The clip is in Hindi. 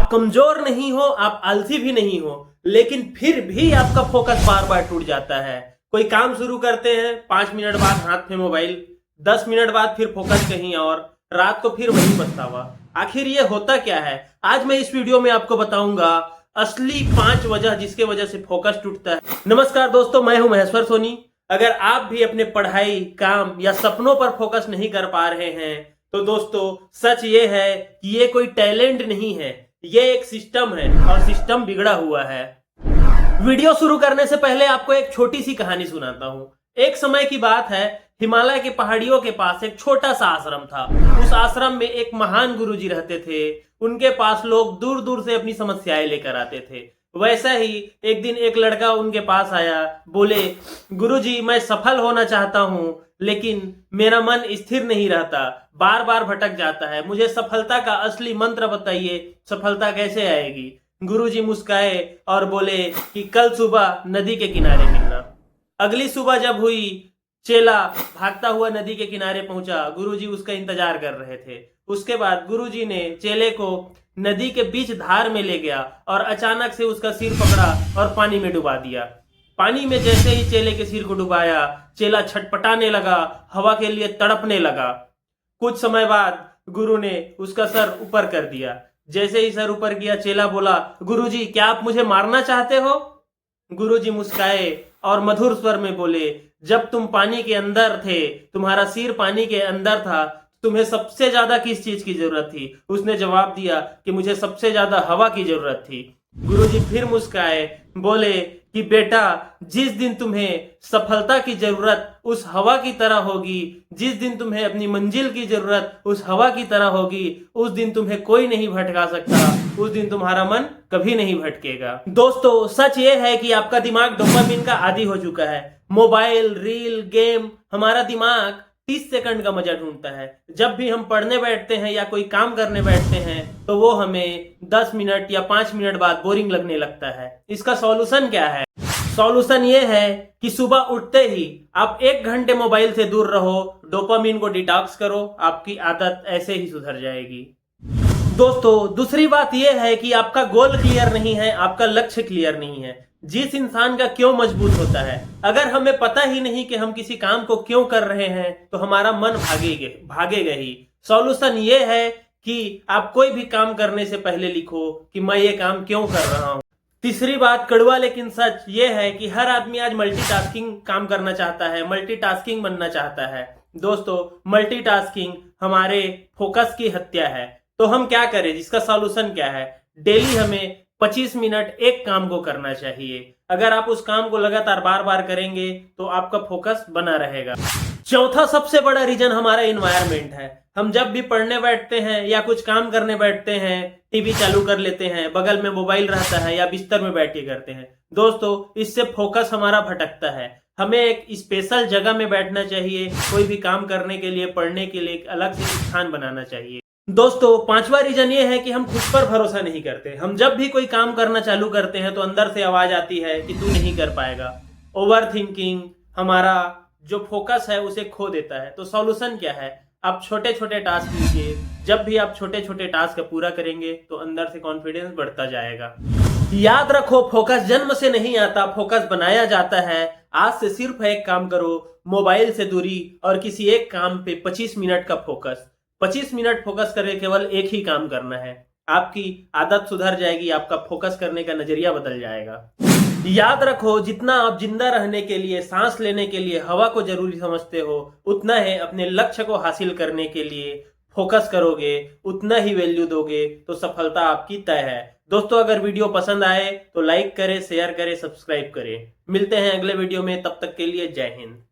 आप कमजोर नहीं हो, आप आलसी भी नहीं हो, लेकिन फिर भी आपका फोकस बार बार टूट जाता है। कोई काम शुरू करते हैं, 5 मिनट बाद हाथ में मोबाइल, 10 मिनट बाद फिर फोकस कहीं और, रात को फिर वही पछतावा। आखिर ये होता क्या है? आज मैं इस वीडियो में आपको बताऊंगा असली 5 वजह जिसके वजह से फोकस टूटता है। नमस्कार दोस्तों, मैं हूं महेश्वर सोनी। अगर आप भी अपने पढ़ाई, काम या सपनों पर फोकस नहीं कर पा रहे हैं तो दोस्तों सच ये है कि ये कोई टैलेंट नहीं है, ये एक सिस्टम है और सिस्टम बिगड़ा हुआ है। वीडियो शुरू करने से पहले आपको एक छोटी सी कहानी सुनाता हूँ। एक समय की बात है, हिमालय की पहाड़ियों के पास एक छोटा सा आश्रम था। उस आश्रम में एक महान गुरुजी रहते थे। उनके पास लोग दूर दूर से अपनी समस्याएं लेकर आते थे। वैसा ही एक दिन एक लड़का उनके पास आया, बोले, गुरुजी मैं सफल होना चाहता हूँ, लेकिन मेरा मन स्थिर नहीं रहता, बार बार भटक जाता है। मुझे सफलता का असली मंत्र बताइए, सफलता कैसे आएगी? गुरुजी मुस्काए और बोले कि कल सुबह नदी के किनारे मिलना। अगली सुबह जब हुई, चेला भागता हुआ नदी के किनारे पहुंचा। गुरुजी उसका इंतजार कर रहे थे। उसके बाद गुरुजी ने चेले को नदी के बीच धार में ले गया और अचानक से उसका सिर पकड़ा और पानी में डुबा दिया। पानी में जैसे ही चेले के सिर को डुबाया, चेला छटपटाने लगा, हवा के लिए तड़पने लगा। कुछ समय बाद गुरु ने उसका सर ऊपर कर दिया। जैसे ही सर ऊपर किया, चेला बोला, गुरुजी क्या आप मुझे मारना चाहते हो? गुरुजी मुस्काए और मधुर स्वर में बोले, जब तुम पानी के अंदर थे, तुम्हारा सिर पानी के अंदर था, तुम्हें सबसे ज्यादा किस चीज की जरूरत थी? उसने जवाब दिया कि मुझे सबसे ज्यादा हवा की जरूरत थी। गुरुजी फिर मुस्काए, बोले कि बेटा, जिस दिन तुम्हें सफलता की जरूरत उस हवा की तरह होगी, जिस दिन तुम्हें अपनी मंजिल की जरूरत उस हवा की तरह होगी, उस दिन तुम्हें कोई नहीं भटका सकता, उस दिन तुम्हारा मन कभी नहीं भटकेगा। दोस्तों सच ये है कि आपका दिमाग डोपामिन का आदी हो चुका है। मोबाइल, रील, गेम, हमारा दिमाग 30 सेकंड का मजा ढूंढता है। जब भी हम पढ़ने बैठते हैं या कोई काम करने बैठते हैं तो वो हमें 10 मिनट या 5 मिनट बाद बोरिंग लगने लगता है। इसका सॉल्यूशन क्या है? सॉल्यूशन ये है कि सुबह उठते ही आप 1 घंटे मोबाइल से दूर रहो, डोपामिन को डिटॉक्स करो, आपकी आदत ऐसे ही सुधर जाएगी। दोस्तों दूसरी बात यह है कि आपका गोल क्लियर नहीं है, आपका लक्ष्य क्लियर नहीं है। जिस इंसान का क्यों मजबूत होता है, अगर हमें पता ही नहीं कि हम किसी काम को क्यों कर रहे हैं तो हमारा मन भागेगा ही। सॉल्यूशन ये है कि आप कोई भी काम करने से पहले लिखो कि मैं ये काम क्यों कर रहा हूं। तीसरी बात कड़वा लेकिन सच ये है कि हर आदमी आज मल्टीटास्किंग काम करना चाहता है, मल्टीटास्किंग बनना चाहता है। दोस्तों मल्टीटास्किंग हमारे फोकस की हत्या है। तो हम क्या करें? जिसका सॉल्यूशन क्या है? डेली हमें 25 मिनट एक काम को करना चाहिए। अगर आप उस काम को लगातार बार बार करेंगे तो आपका फोकस बना रहेगा। चौथा सबसे बड़ा रीजन हमारा एनवायरनमेंट है। हम जब भी पढ़ने बैठते हैं या कुछ काम करने बैठते हैं, टीवी चालू कर लेते हैं, बगल में मोबाइल रहता है या बिस्तर में बैठ के करते हैं। दोस्तों इससे फोकस हमारा भटकता है। हमें एक स्पेशल जगह में बैठना चाहिए। कोई भी काम करने के लिए, पढ़ने के लिए एक अलग से स्थान बनाना चाहिए। दोस्तों पांचवा रीजन ये है कि हम खुद पर भरोसा नहीं करते। हम जब भी कोई काम करना चालू करते हैं तो अंदर से आवाज आती है कि तू नहीं कर पाएगा। ओवर थिंकिंग हमारा जो फोकस है उसे खो देता है। तो सॉल्यूशन क्या है? आप छोटे छोटे टास्क लीजिए। जब भी आप छोटे छोटे टास्क पूरा करेंगे तो अंदर से कॉन्फिडेंस बढ़ता जाएगा। याद रखो, फोकस जन्म से नहीं आता, फोकस बनाया जाता है। आज से सिर्फ एक काम करो, मोबाइल से दूरी और किसी एक काम पे 25 मिनट का फोकस। 25 मिनट फोकस करके केवल एक ही काम करना है। आपकी आदत सुधर जाएगी, आपका फोकस करने का नजरिया बदल जाएगा। याद रखो, जितना आप जिंदा रहने के लिए, सांस लेने के लिए हवा को जरूरी समझते हो, उतना ही अपने लक्ष्य को हासिल करने के लिए फोकस करोगे, उतना ही वैल्यू दोगे तो सफलता आपकी तय है। दोस्तों अगर वीडियो पसंद आए तो लाइक करें, शेयर करें, सब्सक्राइब करें। मिलते हैं अगले वीडियो में, तब तक के लिए जय हिंद।